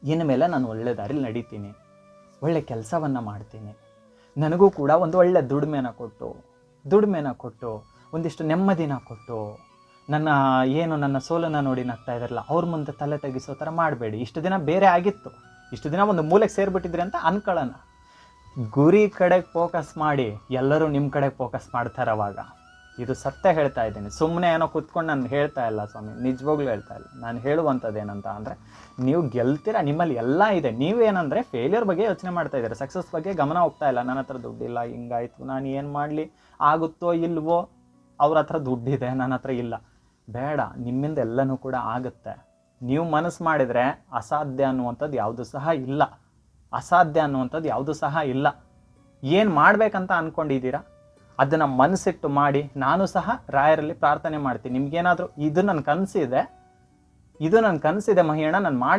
ಇನ್ನು ಮೇಲೆ ನಾನು ಒಳ್ಳೆ ದಾರಿಲಿ ನಡೀತೀನಿ, ಒಳ್ಳೆ ಕೆಲಸವನ್ನು ಮಾಡ್ತೀನಿ, ನನಗೂ ಕೂಡ ಒಂದು ಒಳ್ಳೆ ದುಡಿಮೆನ ಕೊಟ್ಟು ಒಂದಿಷ್ಟು ನೆಮ್ಮದಿನ ಕೊಟ್ಟು ನನ್ನ ಸೋಲನ್ನು ನೋಡಿ ನಗ್ತಾ ಇದ್ದಾರಲ್ಲ ಅವ್ರ ಮುಂದೆ ತಲೆ ತೆಗಿಸೋ ಥರ ಮಾಡಬೇಡಿ. ಇಷ್ಟು ದಿನ ಬೇರೆ ಆಗಿತ್ತು, ಇಷ್ಟು ದಿನ ಒಂದು ಮೂಲೆಗೆ ಸೇರಿಬಿಟ್ಟಿದ್ರಿ ಅಂತ ಅನ್ಕೊಳ್ಳೋಣ. ಗುರಿ ಕಡೆಗೆ ಫೋಕಸ್ ಮಾಡಿ, ಎಲ್ಲರೂ ನಿಮ್ಮ ಕಡೆಗೆ ಫೋಕಸ್ ಮಾಡ್ತಾರೆ ಅವಾಗ. ಇದು ಸತ್ಯ ಹೇಳ್ತಾ ಇದ್ದೀನಿ, ಸುಮ್ಮನೆ ಏನೋ ಕೂತ್ಕೊಂಡು ನಾನು ಹೇಳ್ತಾ ಇಲ್ಲ ಸ್ವಾಮಿ, ನಿಜವಾಗ್ಲೂ ಹೇಳ್ತಾ ಇಲ್ಲ. ನಾನು ಹೇಳುವಂಥದ್ದು ಏನಂತ ಅಂದರೆ, ನೀವು ಗೆಲ್ತೀರ, ನಿಮ್ಮಲ್ಲಿ ಎಲ್ಲ ಇದೆ. ನೀವೇನಂದರೆ ಫೇಲ್ಯೂರ್ ಬಗ್ಗೆ ಯೋಚನೆ ಮಾಡ್ತಾ ಇದ್ದೀರ, ಸಕ್ಸಸ್ ಬಗ್ಗೆ ಗಮನ ಹೋಗ್ತಾ ಇಲ್ಲ. ನನ್ನ ಹತ್ರ ದುಡ್ಡಿಲ್ಲ, ಹಿಂಗಾಯ್ತು, ನಾನು ಏನು ಮಾಡಲಿ, ಆಗುತ್ತೋ ಇಲ್ವೋ, ಅವ್ರ ಹತ್ರ ದುಡ್ಡಿದೆ, ನನ್ನ ಹತ್ರ ಇಲ್ಲ. ಬೇಡ, ನಿಮ್ಮಿಂದ ಎಲ್ಲನೂ ಕೂಡ ಆಗುತ್ತೆ. ನೀವು ಮನಸ್ಸು ಮಾಡಿದರೆ ಅಸಾಧ್ಯ ಅನ್ನುವಂಥದ್ದು ಯಾವುದು ಸಹ ಇಲ್ಲ. ಏನು ಮಾಡಬೇಕಂತ ಅಂದ್ಕೊಂಡಿದ್ದೀರಾ ಅದನ್ನು ಮನಸ್ಸಿಟ್ಟು ಮಾಡಿ. ನಾನು ಸಹ ರಾಯರಲ್ಲಿ ಪ್ರಾರ್ಥನೆ ಮಾಡ್ತೀನಿ, ನಿಮ್ಗೇನಾದರೂ ಇದು ನನ್ನ ಕನಸಿದೆ ಮಹಿಯಣ್ಣ, ನಾನು ಮಾಡಿ